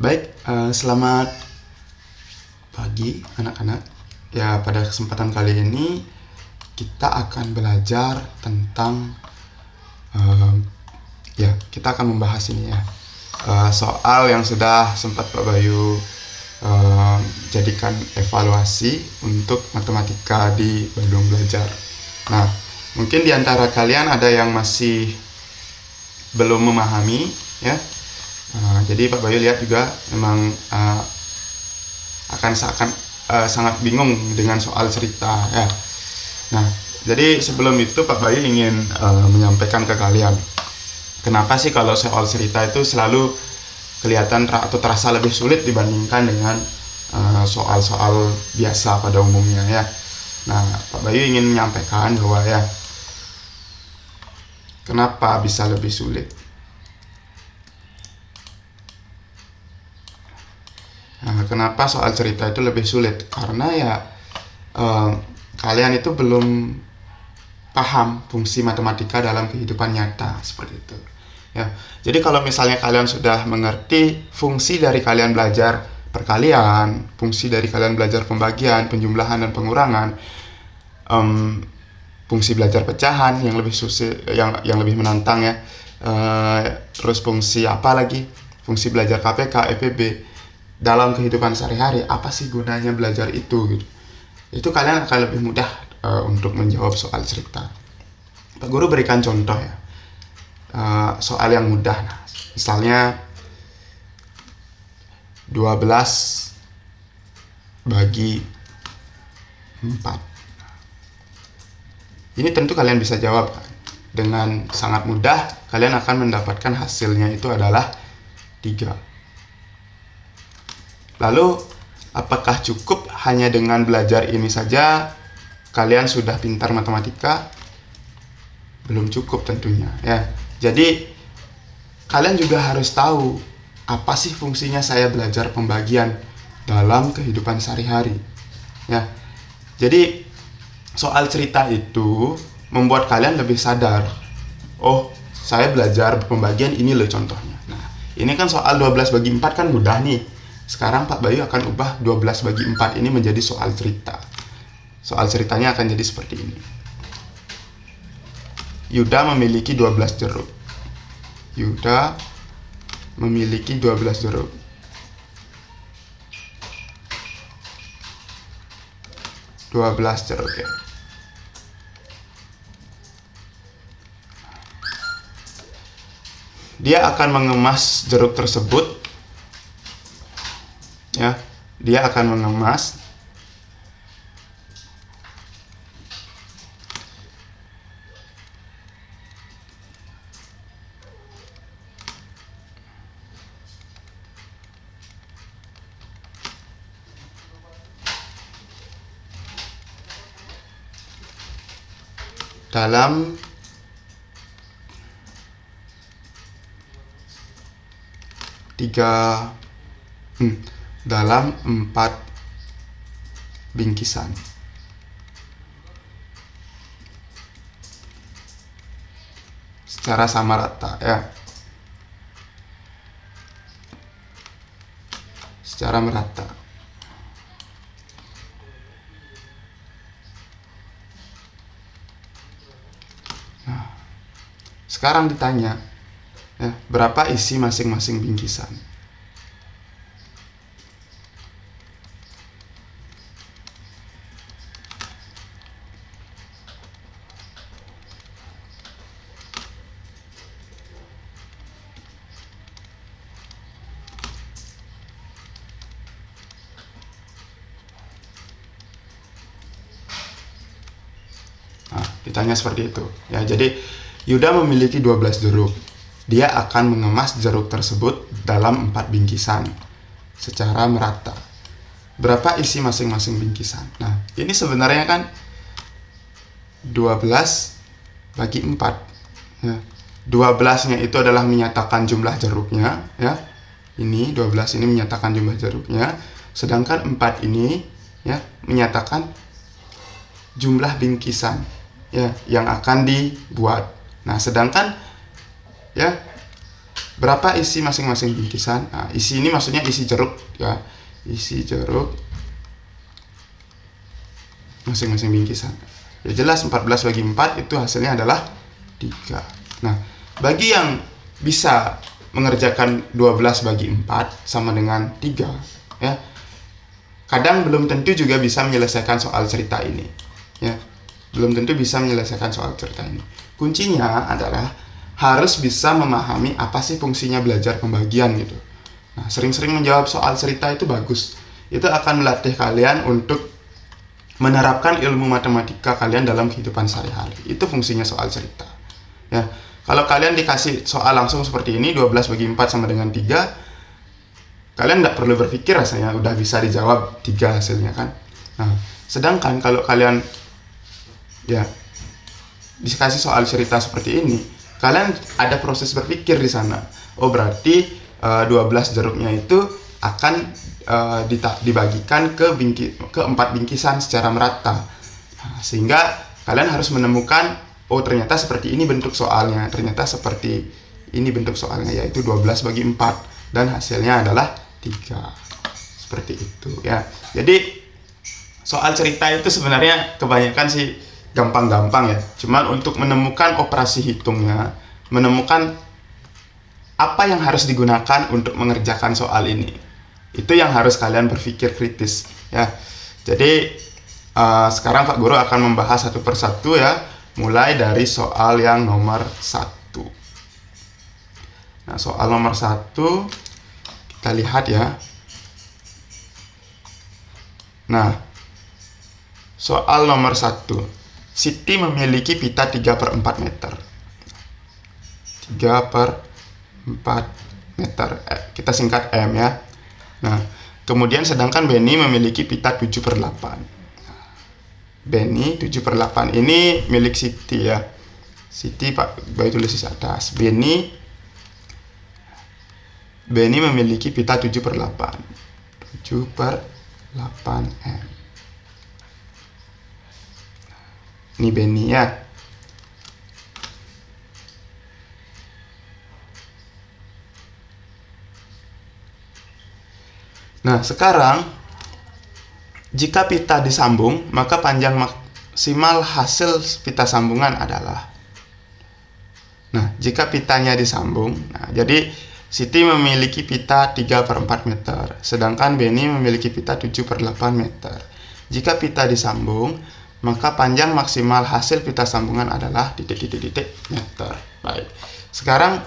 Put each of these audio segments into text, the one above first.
Baik, selamat pagi anak-anak. Ya, pada kesempatan kali ini kita akan belajar tentang kita akan membahas ini ya. Soal yang sudah sempat Pak Bayu jadikan evaluasi untuk matematika di Bandung Belajar. Nah, mungkin di antara kalian ada yang masih belum memahami ya. Jadi Pak Bayu lihat juga memang akan sangat bingung dengan soal cerita ya. Nah, jadi sebelum itu Pak Bayu ingin menyampaikan ke kalian, kenapa sih kalau soal cerita itu selalu kelihatan atau terasa lebih sulit dibandingkan dengan soal-soal biasa pada umumnya ya. Nah, Pak Bayu ingin menyampaikan bahwa ya, kenapa bisa lebih sulit? Nah, kenapa soal cerita itu lebih sulit? Karena ya kalian itu belum paham fungsi matematika dalam kehidupan nyata seperti itu. Ya, jadi kalau misalnya kalian sudah mengerti fungsi dari kalian belajar perkalian, fungsi dari kalian belajar pembagian, penjumlahan dan pengurangan, fungsi belajar pecahan yang lebih yang lebih menantang ya, terus fungsi apa lagi? Fungsi belajar KPK, EPB. Dalam kehidupan sehari-hari, apa sih gunanya belajar itu gitu. Itu kalian akan lebih mudah untuk menjawab soal cerita. Pak Guru berikan contoh ya, soal yang mudah. Nah, misalnya 12 bagi 4. Ini tentu kalian bisa jawab dengan sangat mudah. Kalian akan mendapatkan hasilnya itu adalah 3. Lalu, apakah cukup hanya dengan belajar ini saja kalian sudah pintar matematika? Belum cukup tentunya ya. Jadi kalian juga harus tahu apa sih fungsinya saya belajar pembagian dalam kehidupan sehari-hari ya. Jadi soal cerita itu membuat kalian lebih sadar, oh saya belajar pembagian ini loh contohnya. Nah, ini kan soal 12 bagi 4 kan mudah nih. Sekarang Pak Bayu akan ubah 12 bagi 4 ini menjadi soal cerita. Soal ceritanya akan jadi seperti ini. Yuda memiliki 12 jeruk. Yuda memiliki 12 jeruk. Ya. Dia akan mengemas jeruk tersebut. Ya, dia akan mengemas dalam dalam 4 bingkisan. Secara sama rata ya. Secara merata. Nah, sekarang ditanya ya, berapa isi masing-masing bingkisan? Nah, ditanya seperti itu. Ya, jadi Yuda memiliki 12 jeruk. Dia akan mengemas jeruk tersebut dalam 4 bingkisan secara merata. Berapa isi masing-masing bingkisan? Nah, ini sebenarnya kan 12 bagi 4. Ya. 12-nya itu adalah menyatakan jumlah jeruknya, ya. Ini 12 ini menyatakan jumlah jeruknya, sedangkan 4 ini ya menyatakan jumlah bingkisan ya yang akan dibuat. Nah, sedangkan ya berapa isi masing-masing bingkisan. Nah, isi ini maksudnya isi jeruk ya, isi jeruk masing-masing bingkisan. Ya jelas 14 bagi 4 itu hasilnya adalah 3. Nah, bagi yang bisa mengerjakan 12 bagi 4 sama dengan 3 ya, kadang belum tentu juga bisa menyelesaikan soal cerita ini ya, belum tentu bisa menyelesaikan soal cerita ini. Kuncinya adalah harus bisa memahami apa sih fungsinya belajar pembagian gitu. Nah, sering-sering menjawab soal cerita itu bagus. Itu akan melatih kalian untuk menerapkan ilmu matematika kalian dalam kehidupan sehari-hari. Itu fungsinya soal cerita ya. Kalau kalian dikasih soal langsung seperti ini, 12 bagi 4 sama dengan 3, kalian nggak perlu berpikir rasanya, udah bisa dijawab 3 hasilnya kan. Nah, sedangkan kalau kalian ya dikasih soal cerita seperti ini, kalian ada proses berpikir di sana. Oh, berarti 12 jeruknya itu akan dibagikan ke 4 bingkisan secara merata. Nah, sehingga kalian harus menemukan, oh ternyata seperti ini bentuk soalnya, ternyata seperti ini bentuk soalnya, yaitu 12 bagi 4. Dan hasilnya adalah 3. Seperti itu ya. Jadi soal cerita itu sebenarnya kebanyakan sih gampang-gampang ya. Cuman untuk menemukan operasi hitungnya, menemukan apa yang harus digunakan untuk mengerjakan soal ini, itu yang harus kalian berpikir kritis ya. Jadi sekarang Pak Guru akan membahas satu persatu ya, mulai dari soal yang nomor 1. Nah, soal nomor 1 kita lihat ya. Nah, soal nomor 1, Siti memiliki pita 3/4 meter. 3/4 meter, kita singkat M ya. Nah, kemudian sedangkan Benny memiliki pita 7/8. Benny 7/8 ini milik Siti ya. Siti Pak Bayu tulis di atas. Benny memiliki pita 7/8. 7/8 M. Ini Benny ya. Nah, sekarang jika pita disambung, maka panjang maksimal hasil pita sambungan adalah. Nah, jika pitanya disambung, nah jadi Siti memiliki pita 3/4 meter, sedangkan Benny memiliki pita 7/8 meter. Jika pita disambung, maka panjang maksimal hasil pita sambungan adalah ... meter. Baik. Sekarang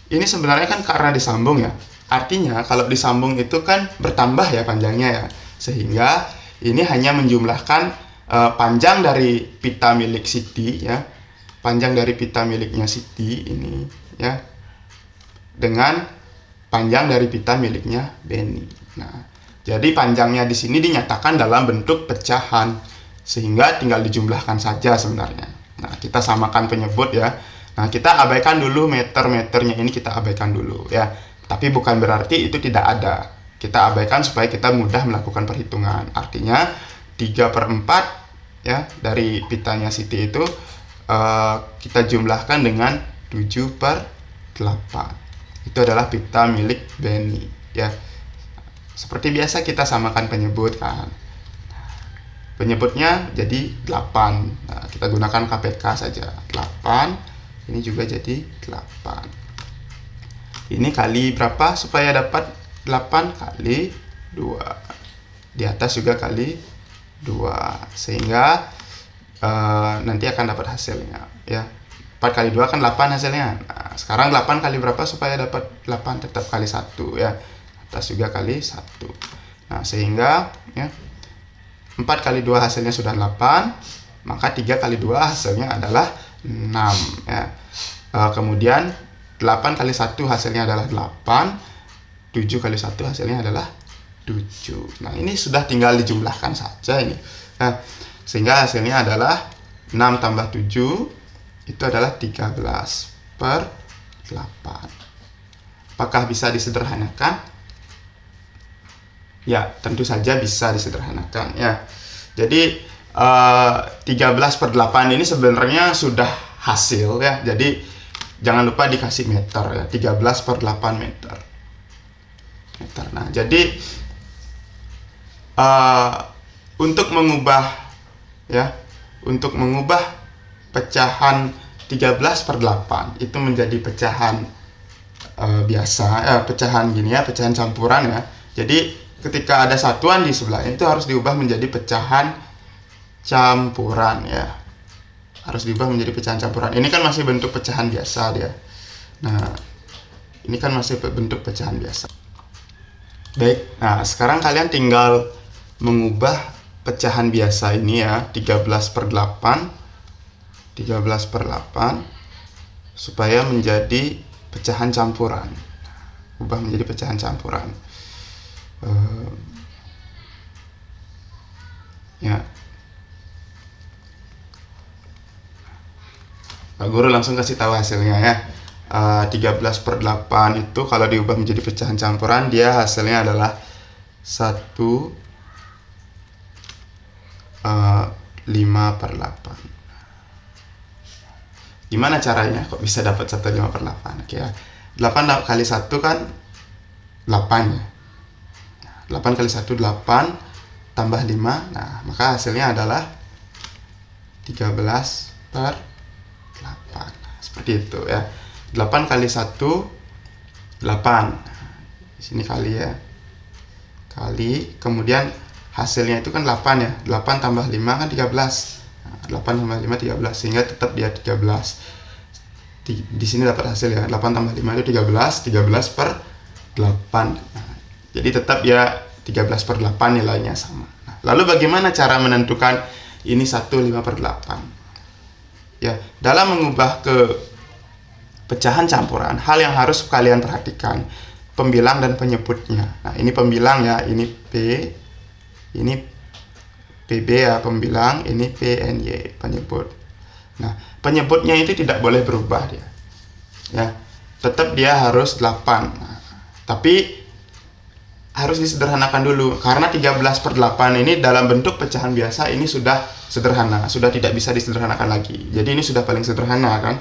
ini sebenarnya kan karena disambung ya. Artinya kalau disambung itu kan bertambah ya panjangnya ya. Sehingga ini hanya menjumlahkan panjang dari pita milik Siti ya. Panjang dari pita miliknya Siti ini ya, dengan panjang dari pita miliknya Benny. Nah, jadi panjangnya di sini dinyatakan dalam bentuk pecahan, sehingga tinggal dijumlahkan saja sebenarnya. Nah, kita samakan penyebut ya. Nah, kita abaikan dulu meter-meternya ini, kita abaikan dulu ya. Tapi bukan berarti itu tidak ada. Kita abaikan supaya kita mudah melakukan perhitungan. Artinya 3/4 ya dari pitanya Siti itu kita jumlahkan dengan 7/8. Itu adalah pita milik Benny ya. Seperti biasa kita samakan penyebut kan. Penyebutnya jadi 8. Nah, kita gunakan KPK saja. 8. Ini juga jadi 8. Ini kali berapa supaya dapat 8 kali 2. Di atas juga kali 2. Sehingga nanti akan dapat hasilnya ya. 4 kali 2 kan 8 hasilnya. Nah, sekarang 8 kali berapa supaya dapat 8? Tetap kali 1 ya. Atas juga kali 1. Nah, sehingga ya 4 kali 2 hasilnya sudah 8. Maka 3 kali 2 hasilnya adalah 6 ya. Kemudian 8 kali 1 hasilnya adalah 8. 7 kali 1 hasilnya adalah 7. Nah, ini sudah tinggal dijumlahkan saja ini. Nah, sehingga hasilnya adalah 6 tambah 7 itu adalah 13/8. Apakah bisa disederhanakan? Ya, tentu saja bisa disederhanakan ya. Jadi 13/8 ini sebenarnya sudah hasil ya. Jadi jangan lupa dikasih meter ya, 13/8 meter. Nah, jadi untuk mengubah pecahan 13/8 itu menjadi pecahan biasa, pecahan gini ya, pecahan campuran ya. Jadi ketika ada satuan di sebelahnya itu harus diubah menjadi pecahan campuran ya. Harus diubah menjadi pecahan campuran. Ini kan masih bentuk pecahan biasa dia. Nah, ini kan masih bentuk pecahan biasa. Baik, nah sekarang kalian tinggal mengubah pecahan biasa ini ya, 13/8 supaya menjadi pecahan campuran. Ubah menjadi pecahan campuran. Ya. Pak Guru langsung kasih tahu hasilnya ya. 13/8 itu kalau diubah menjadi pecahan campuran, dia hasilnya adalah 1/5/8. Gimana caranya kok bisa dapat 1/5/8? Oke ya. 8 kali 1 kan 8 ya. 8 kali 1 8 tambah 5. Nah, maka hasilnya adalah 13/8. Seperti itu ya. 8 kali 1 8. Di sini kali ya. Kali, kemudian hasilnya itu kan 8 ya. 8 tambah 5 kan 13. Nah, 8 tambah 5 13, sehingga tetap dia 13. Di sini dapat hasil ya. 8 tambah 5 itu 13/8. Nah, jadi tetap dia 13/8 nilainya sama. Nah, lalu bagaimana cara menentukan ini 1/5/8? Ya, dalam mengubah ke pecahan campuran, hal yang harus kalian perhatikan pembilang dan penyebutnya. Nah, ini pembilang ya, ini P, ini PB ya pembilang, ini PNY penyebut. Nah, penyebutnya itu tidak boleh berubah dia. Ya, tetap dia harus 8. Nah, tapi harus disederhanakan dulu karena 13/8 ini dalam bentuk pecahan biasa ini sudah sederhana, sudah tidak bisa disederhanakan lagi. Jadi ini sudah paling sederhana kan.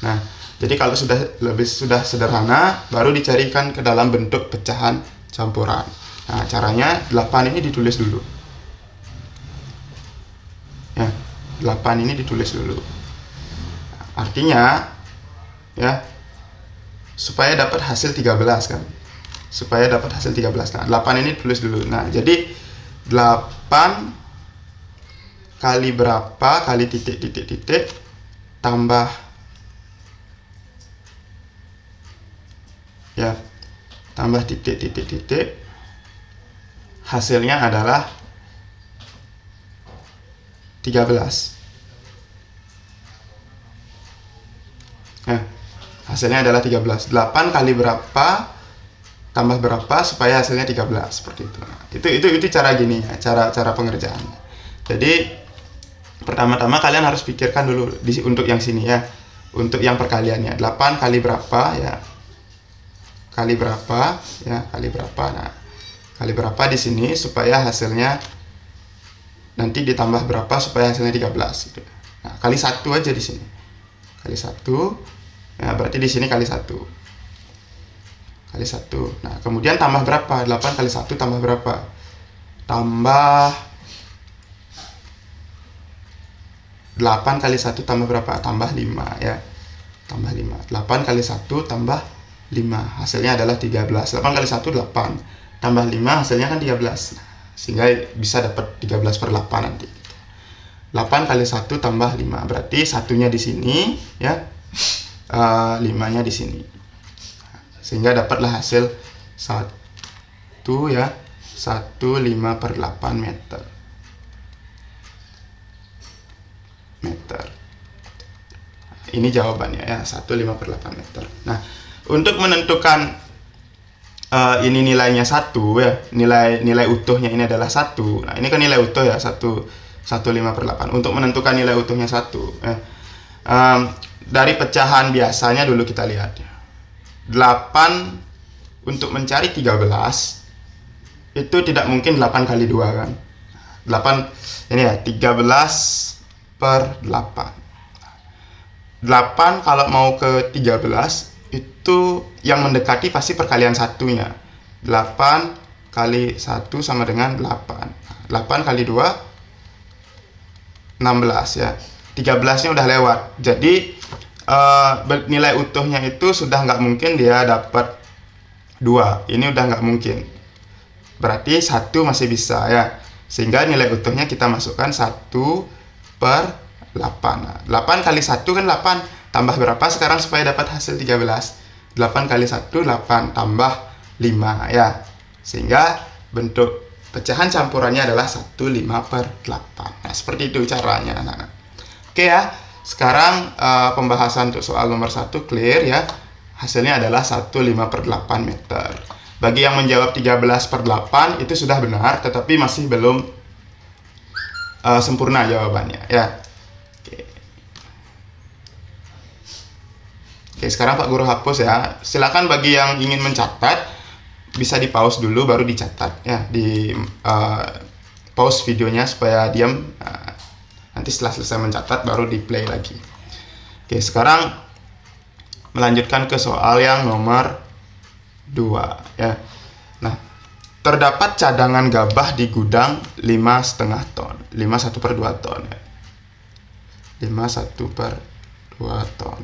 Nah, jadi kalau sudah sederhana baru dicarikan ke dalam bentuk pecahan campuran. Nah, caranya 8 ini ditulis dulu. Ya, 8 ini ditulis dulu. Artinya ya supaya dapat hasil 13 kan. Supaya dapat hasil 13. Nah, 8 ini tulis dulu. Nah, jadi 8 kali berapa kali titik tambah ya, tambah titik hasilnya adalah 13. Nah, hasilnya adalah 13. 8 kali berapa tambah berapa supaya hasilnya 13, seperti itu. Nah, itu cara gini ya, cara pengerjaan. Jadi pertama-tama kalian harus pikirkan dulu untuk yang sini ya. Untuk yang perkaliannya 8 kali berapa ya. Kali berapa ya, kali berapa. Nah, kali berapa di sini supaya hasilnya nanti ditambah berapa supaya hasilnya 13 gitu. Nah, kali 1 aja di sini. Kali 1 ya, berarti di sini kali 1. Kali 1. Nah, kemudian tambah berapa? 8 kali 1 tambah berapa? Tambah 8 kali 1 tambah berapa? Tambah 5 ya. Tambah 5. 8 kali 1 tambah 5. Hasilnya adalah 13. 8 kali 1 8. Tambah 5 hasilnya kan 13. Sehingga bisa dapat 13/8 nanti. 8 kali 1 tambah 5. Berarti satunya di sini ya. 5-nya di sini. Sehingga dapatlah hasil 1 ya. 1/5/8 meter. Ini jawabannya ya, 1/5/8 meter. Nah, untuk menentukan ini nilainya 1 ya, nilai utuhnya ini adalah 1. Nah, ini kan nilai utuh ya, 1/5/8. Untuk menentukan nilai utuhnya 1 ya. Dari pecahan biasanya dulu kita lihat. 8 untuk mencari 13 itu tidak mungkin 8 kali 2 kan. 8 ini ya, 13/8. 8 kalau mau ke 13 itu yang mendekati pasti perkalian satunya. 8 kali 1 sama dengan 8. 8 kali 2 16 ya. 13 nya udah lewat. Jadi nilai utuhnya itu sudah nggak mungkin dia dapat 2. Ini udah nggak mungkin. Berarti 1 masih bisa ya. Sehingga nilai utuhnya kita masukkan 1 per 8. Nah, 8 kali 1 kan 8. Tambah berapa sekarang supaya dapat hasil 13? 8 kali 1, 8 tambah 5 ya. Sehingga bentuk pecahan campurannya adalah 1, 5 per 8. Nah, seperti itu caranya anak-anak. Oke ya, sekarang pembahasan untuk soal nomor 1 clear ya. Hasilnya adalah 1, 5 per 8 meter. Bagi yang menjawab 13 per 8 itu sudah benar, tetapi masih belum sempurna jawabannya ya. Oke, sekarang Pak Guru hapus ya. Silakan bagi yang ingin mencatat bisa di pause dulu baru dicatat ya. Di pause videonya supaya diam. Nanti setelah selesai mencatat baru di play lagi. Oke, sekarang melanjutkan ke soal yang nomor 2 ya. Nah, terdapat cadangan gabah di gudang 5,5 ton. 51 per 2 ton ya. 51 per 2 ton.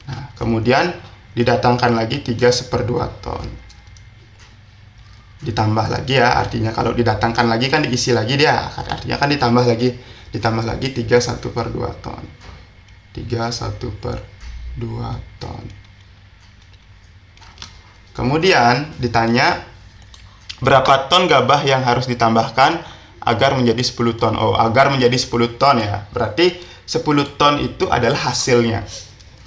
Nah, kemudian didatangkan lagi 3/2 ton. Ditambah lagi ya, artinya kalau didatangkan lagi kan diisi lagi dia. Artinya kan ditambah lagi 31 per 2 ton. 31 per 2 ton. Kemudian ditanya berapa ton gabah yang harus ditambahkan agar menjadi 10 ton. Oh, agar menjadi 10 ton ya. Berarti 10 ton itu adalah hasilnya.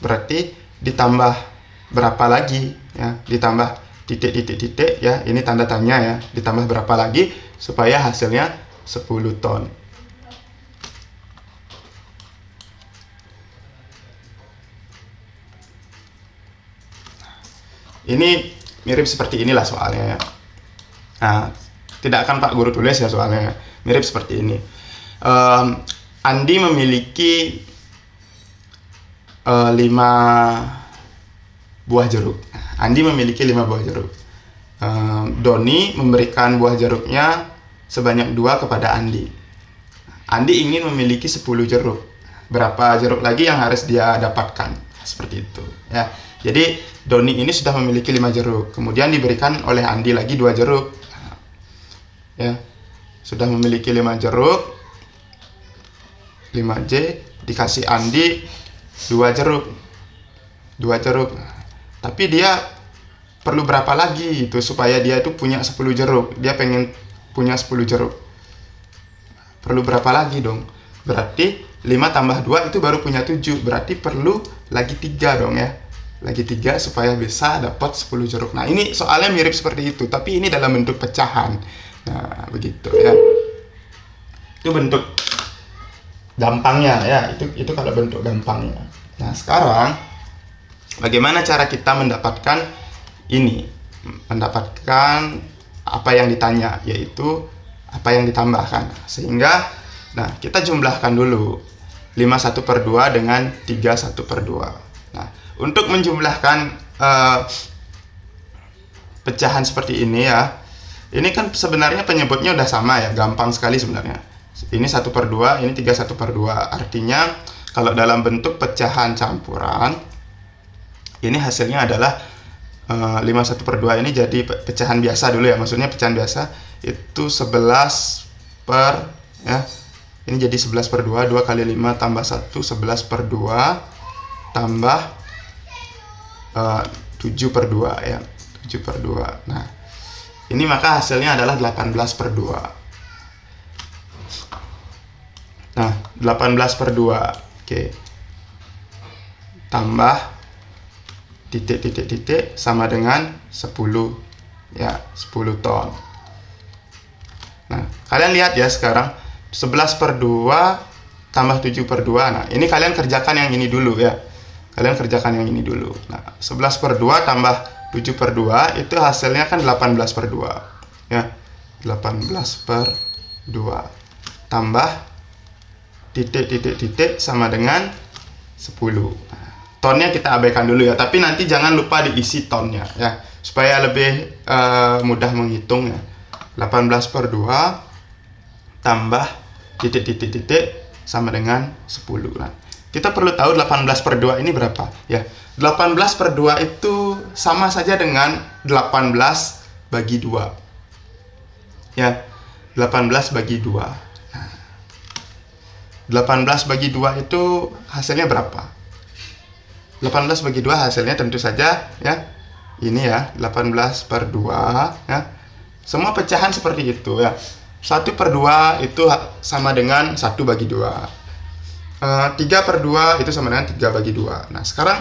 Berarti ditambah berapa lagi ya? Ditambah titik ya. Ini tanda tanya ya. Ditambah berapa lagi supaya hasilnya 10 ton. Ini mirip seperti inilah soalnya ya. Nah, tidak akan Pak Guru tulis ya soalnya. Mirip seperti ini. Andi memiliki 5 buah jeruk. Andi memiliki 5 buah jeruk. Doni memberikan buah jeruknya sebanyak 2 kepada Andi. Andi ingin memiliki 10 jeruk. Berapa jeruk lagi yang harus dia dapatkan? Seperti itu ya. Jadi Doni ini sudah memiliki 5 jeruk. Kemudian diberikan oleh Andi lagi 2 jeruk. Ya. Sudah memiliki 5 jeruk. 5J dikasih Andi 2 jeruk. Tapi dia perlu berapa lagi itu supaya dia itu punya 10 jeruk. Dia pengen punya 10 jeruk. Perlu berapa lagi dong? Berarti 5 tambah 2 itu baru punya 7. Berarti perlu lagi 3 dong ya. Lagi 3 supaya bisa dapat 10 jeruk. Nah, ini soalnya mirip seperti itu, tapi ini dalam bentuk pecahan. Nah, begitu ya. Itu bentuk gampangnya ya. Itu kalau bentuk gampangnya. Nah, sekarang bagaimana cara kita mendapatkan ini? Mendapatkan apa yang ditanya, yaitu apa yang ditambahkan. Sehingga, nah, kita jumlahkan dulu 51 per 2 dengan 31 per 2. Nah, untuk menjumlahkan pecahan seperti ini ya, ini kan sebenarnya penyebutnya udah sama ya, gampang sekali sebenarnya. Ini 1 per 2, ini 31 per 2. Artinya, kalau dalam bentuk pecahan campuran, ini hasilnya adalah 51 per 2 ini jadi pecahan biasa dulu ya. Maksudnya pecahan biasa itu 11 per ya. Ini jadi 11 per 2, 2 kali 5 tambah 1, 11 per 2 tambah 7 per 2 ya. 7 per 2. Nah, ini maka hasilnya adalah 18 per 2. Nah, 18 per 2. Oke. Tambah titik sama dengan 10 ya, 10 ton. Nah, kalian lihat ya sekarang 11 per 2 tambah 7 per 2. Nah, ini kalian kerjakan yang ini dulu ya. Kalian kerjakan yang ini dulu. Nah, 11 per 2 tambah 7 per 2 itu hasilnya kan 18 per 2 ya. 18 per 2 tambah titik sama dengan 10. Nah, tonnya kita abaikan dulu ya, tapi nanti jangan lupa diisi tonnya ya, supaya lebih mudah menghitung ya. 18 per 2 tambah titik sama dengan 10. Nah, kita perlu tahu 18 per 2 ini berapa ya. 18 per 2 itu sama saja dengan 18 bagi 2 ya. 18 bagi 2. Nah, 18 bagi 2 itu hasilnya berapa? 18 bagi 2 hasilnya tentu saja ya, ini ya, 18 per 2 ya. Semua pecahan seperti itu ya. 1 per 2 itu sama dengan 1 bagi 2. 3 per 2 itu sama dengan 3 bagi 2. Nah, sekarang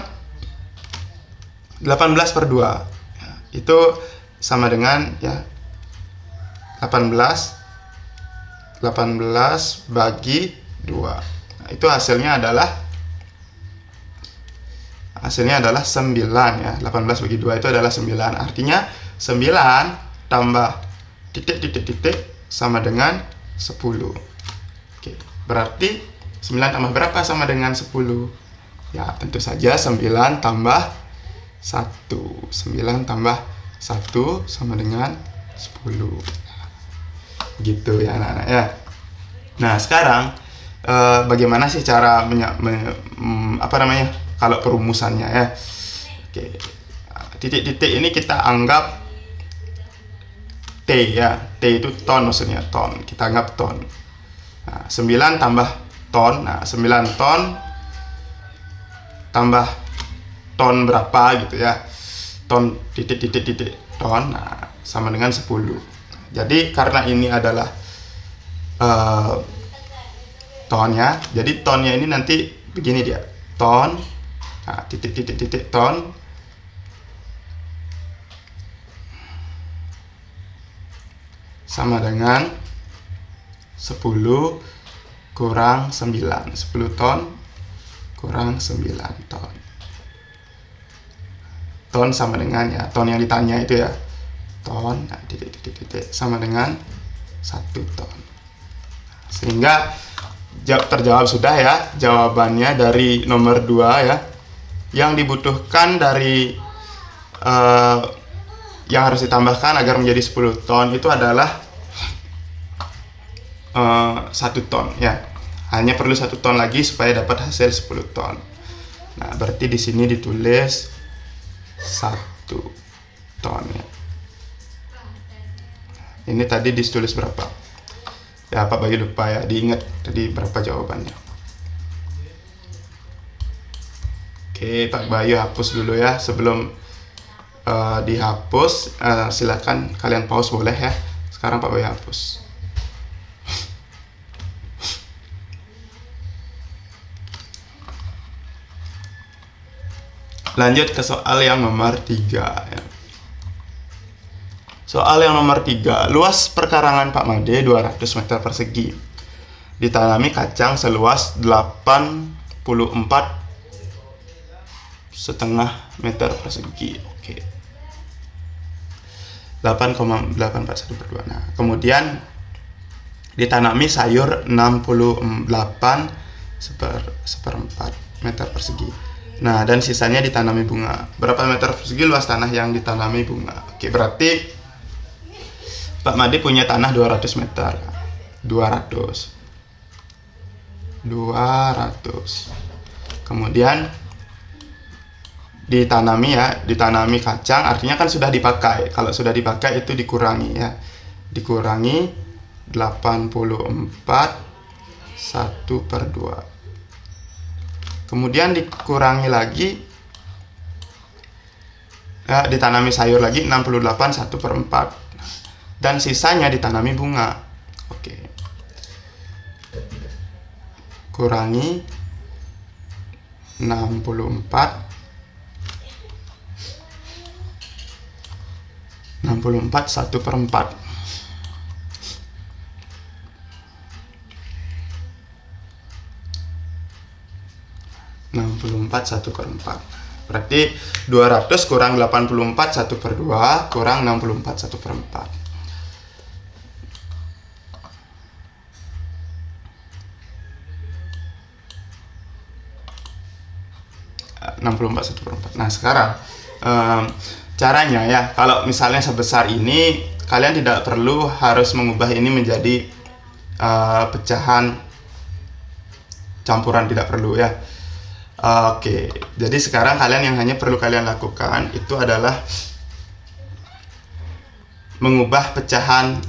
18 per 2 ya, itu sama dengan ya 18 bagi 2. Nah, itu hasilnya adalah 9 ya. 18 bagi 2 itu adalah 9. Artinya 9 tambah titik sama dengan 10. Oke, berarti 9 tambah berapa sama dengan 10? Ya, tentu saja 9 tambah 1. 9 tambah 1 sama dengan 10. Gitu ya anak-anak ya. Nah, sekarang bagaimana sih cara kalau perumusannya ya. Oke. Titik-titik ini kita anggap T ya. T itu ton, maksudnya ton. Kita anggap ton. Nah, 9 tambah ton. Nah, 9 ton tambah ton berapa gitu ya. Ton titik ton. Nah, sama dengan 10. Jadi karena ini adalah tonnya, jadi tonnya ini nanti begini dia. Ton. Nah, titik ton sama dengan 10 kurang 9. 10 ton kurang 9 ton. Ton sama dengan ya, ton yang ditanya itu ya. Ton, nah, titik sama dengan 1 ton. Sehingga terjawab sudah ya jawabannya dari nomor 2 ya. Yang dibutuhkan dari yang harus ditambahkan agar menjadi 10 ton itu adalah 1 ton ya. Hanya perlu 1 ton lagi supaya dapat hasil 10 ton. Nah, berarti di sini ditulis 1 ton ya. Ini tadi ditulis berapa? Ya, Pak Bayu lupa ya, diingat tadi berapa jawabannya. Oke, Pak Bayu hapus dulu ya. Sebelum dihapus, silakan kalian pause boleh ya. Sekarang Pak Bayu hapus. Lanjut ke soal yang nomor 3 ya. Soal yang nomor 3, luas perkarangan Pak Made 200 meter persegi. Ditanami kacang seluas 84,5 meter persegi. Oke. 8,841 per 2. Nah, kemudian ditanami sayur 68,4 meter persegi. Nah, dan sisanya ditanami bunga. Berapa meter persegi luas tanah yang ditanami bunga? Oke, berarti Pak Made punya tanah 200 meter. 200. Kemudian ditanami kacang, artinya kan sudah dipakai. Kalau sudah dipakai itu dikurangi ya. Dikurangi 84 1 per 2. Kemudian dikurangi lagi ya, ditanami sayur lagi 68 1 per 4. Dan sisanya ditanami bunga. Oke. Kurangi 64 1 per 4. 64 1 per 4. Berarti 200 kurang 84 1 per 2 kurang 64 1 per 4. 64 1/4. Nah sekarang caranya ya, kalau misalnya sebesar ini, kalian tidak perlu harus mengubah ini menjadi pecahan campuran, tidak perlu ya. Oke, jadi sekarang kalian yang hanya perlu kalian lakukan itu adalah mengubah pecahan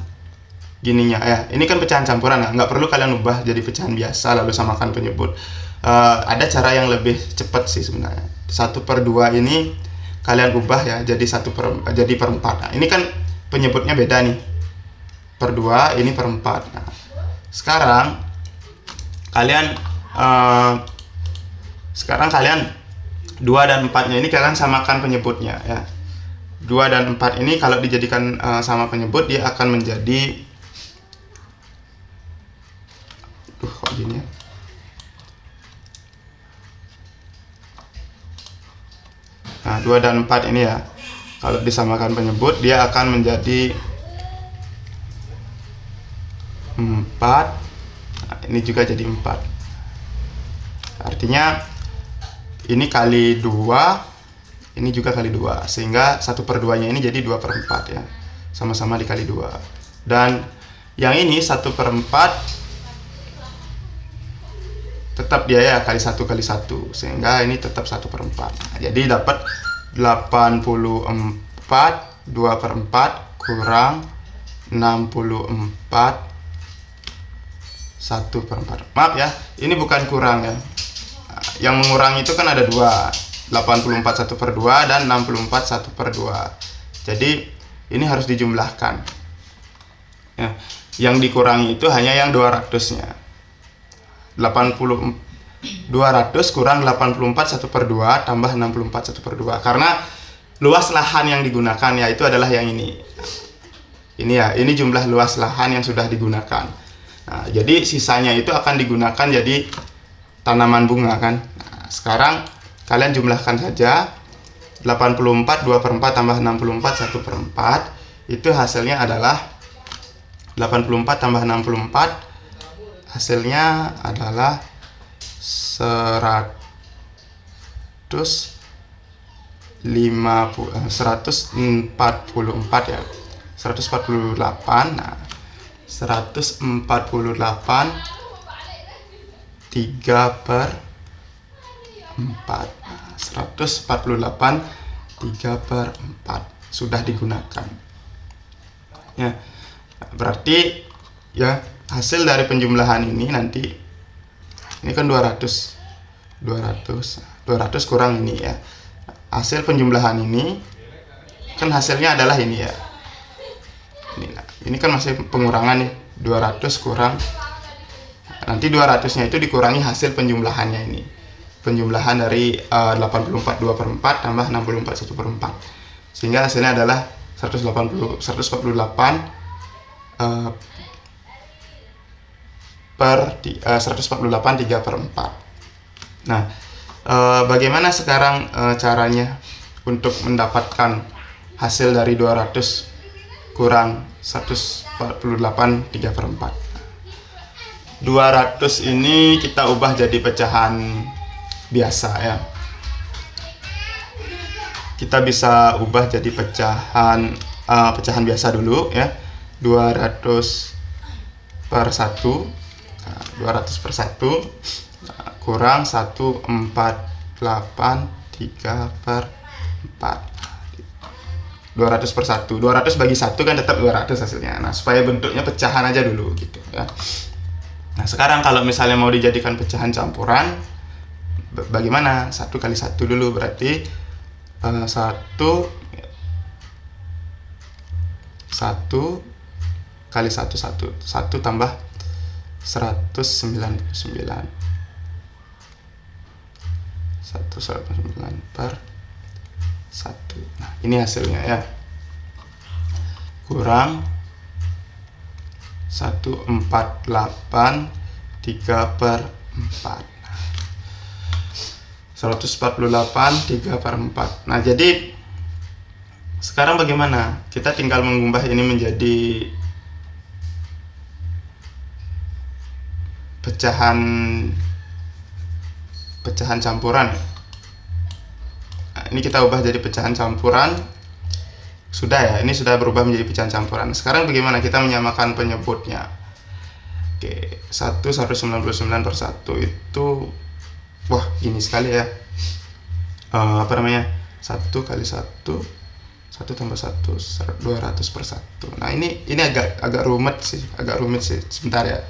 gininya ya. Ini kan pecahan campuran, nah, nggak perlu kalian ubah jadi pecahan biasa lalu samakan penyebut. Ada cara yang lebih cepat sih sebenarnya. 1/2 ini kalian ubah ya jadi 1/4. Nah, ini kan penyebutnya beda nih. Per 2 ini per 4. Nah, sekarang kalian 2 dan 4-nya ini kalian samakan penyebutnya ya. 2 dan 4 ini kalau dijadikan sama penyebut, dia akan menjadi kok gini ya. Nah, 2 dan 4 ini ya, kalau disamakan penyebut dia akan menjadi 4. Nah, ini juga jadi 4. Artinya ini kali 2, ini juga kali 2, sehingga 1/2 nya ini jadi 2/4 ya, sama-sama dikali 2. Dan yang ini 1/4 tetap dia ya kali 1 kali 1, sehingga ini tetap 1/4. Nah, jadi dapat 84 2/4 kurang 64 1/4. Maaf ya, ini bukan kurang ya. Yang mengurangi itu kan ada 2, 84 1/2 dan 64 1/2. Jadi ini harus dijumlahkan ya. Yang dikurangi itu hanya yang 200-nya. 200 kurang 84 1/2 tambah 64 1/2, karena luas lahan yang digunakan ya itu adalah yang ini. Ini ya, ini jumlah luas lahan yang sudah digunakan. Nah, jadi sisanya itu akan digunakan jadi tanaman bunga kan. Nah, sekarang kalian jumlahkan saja. 84 2/4 tambah 64 1/4, itu hasilnya adalah 84 tambah 64, hasilnya adalah 144 ya, 148. Nah, 148 3/4. 148 3/4 sudah digunakan ya. Berarti ya, hasil dari penjumlahan ini nanti, ini kan 200 kurang ini ya. Hasil penjumlahan ini kan hasilnya adalah ini ya. Ini kan masih pengurangan nih, 200 kurang. Nanti 200-nya itu dikurangi hasil penjumlahannya ini. Penjumlahan dari 84 2/4 tambah 64 1/4. Sehingga hasilnya adalah 148 3/4. Nah, bagaimana sekarang caranya untuk mendapatkan hasil dari 200 kurang 148 3/4? 200 ini kita ubah jadi pecahan biasa ya. Kita bisa ubah jadi pecahan biasa dulu ya. 200 per 1, 200 per 1 kurang 148 3/4. 200 per 1, 200 bagi 1 kan tetap 200 hasilnya. Nah, supaya bentuknya pecahan aja dulu gitu ya. Nah, sekarang kalau misalnya mau dijadikan pecahan campuran, bagaimana? 1 kali 1 dulu, berarti 1 kali 1 1 tambah 199 per 1. Nah, ini hasilnya ya, kurang 148 3/4. 148 3/4. Nah, jadi sekarang bagaimana? Kita tinggal mengubah ini menjadi pecahan campuran. ini kita ubah jadi pecahan campuran. Sudah ya, ini sudah berubah menjadi pecahan campuran. Sekarang bagaimana kita menyamakan penyebutnya? Oke, 199 per 1 itu, wah gini sekali ya. Apa namanya? 1 kali 1 tambah 1 200 per 1. Nah ini agak rumit sih, sebentar ya.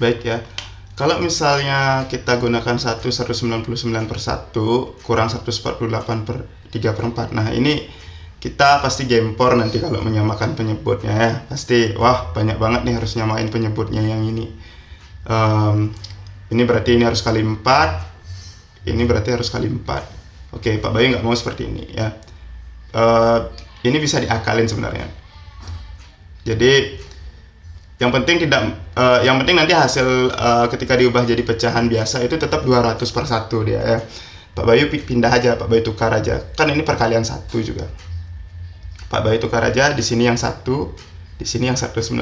Baik ya, kalau misalnya kita gunakan 199 per 1 kurang 148 per 3 per 4. Nah ini kita pasti gempor nanti kalau menyamakan penyebutnya ya. Pasti, wah banyak banget nih harus nyamain penyebutnya yang ini. Ini berarti ini harus kali 4, ini berarti harus kali 4. Oke, Pak Bayu nggak mau seperti ini ya. Ini bisa diakalin sebenarnya. Jadi yang penting nanti hasil ketika diubah jadi pecahan biasa itu tetap 200 per 1 dia ya. Pak Bayu pindah aja, Pak Bayu tukar aja. Kan ini perkalian 1 juga. Pak Bayu tukar aja, di sini yang 1, di sini yang 199.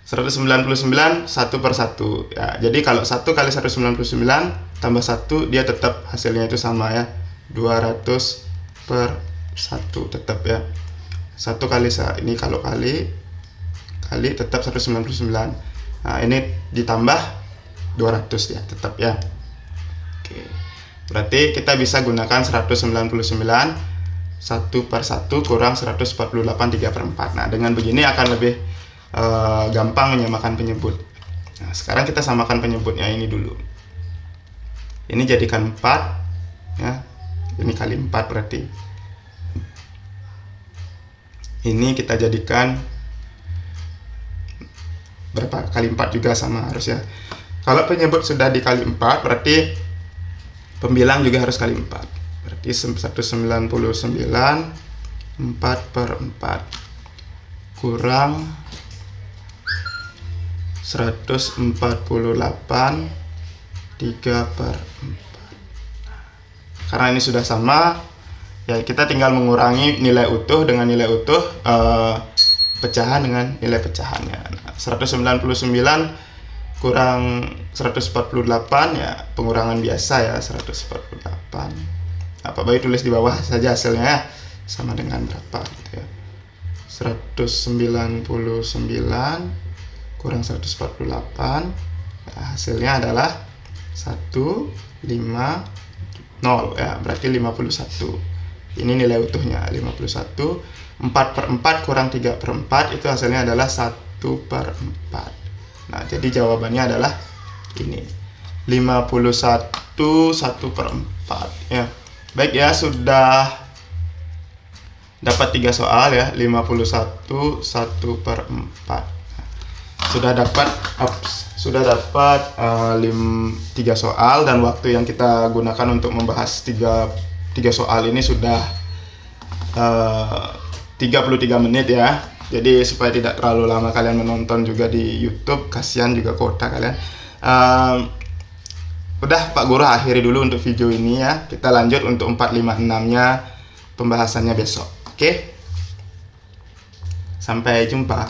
199 1 per 1 ya. Jadi kalau 1 kali 199 tambah 1 dia tetap hasilnya itu sama ya. 200 per 1 tetap ya. 1 kali ini kalau kali tetap 199. Nah, ini ditambah 200 ya, tetap ya. Oke. Berarti kita bisa gunakan 199 1 per 1 kurang 148 3 per 4. Nah, dengan begini akan lebih gampang menyamakan penyebut. Nah, sekarang kita samakan penyebutnya ini dulu. Ini jadikan 4 ya. Ini kali 4 berarti. Ini kita jadikan berapa? Kali 4 juga sama harus ya. Kalau penyebut sudah dikali 4 berarti pembilang juga harus kali 4. Berarti 199 4 per 4 kurang 148 3 per 4. Karena ini sudah sama ya, kita tinggal mengurangi nilai utuh dengan nilai utuh, pecahan dengan nilai pecahannya. Nah, 199 kurang 148 ya pengurangan biasa ya, 148. Nah, Pak Bayu tulis di bawah saja hasilnya ya, sama dengan berapa gitu ya. 199 kurang 148 ya, hasilnya adalah 150 ya, berarti 51. Ini nilai utuhnya 51. 4 per 4 kurang 3 per 4 itu hasilnya adalah 1 per 4. Nah, jadi jawabannya adalah ini 51 1 per 4 ya. Baik ya, sudah dapat 3 soal ya, 51 1 per 4. Sudah dapat 3 soal, dan waktu yang kita gunakan untuk membahas 3 soal ini sudah 33 menit ya. Jadi supaya tidak terlalu lama kalian menonton juga di YouTube, kasihan juga kuota kalian. Udah Pak Guru akhiri dulu untuk video ini ya. Kita lanjut untuk 4, 5, 6-nya pembahasannya besok. Oke? Sampai jumpa.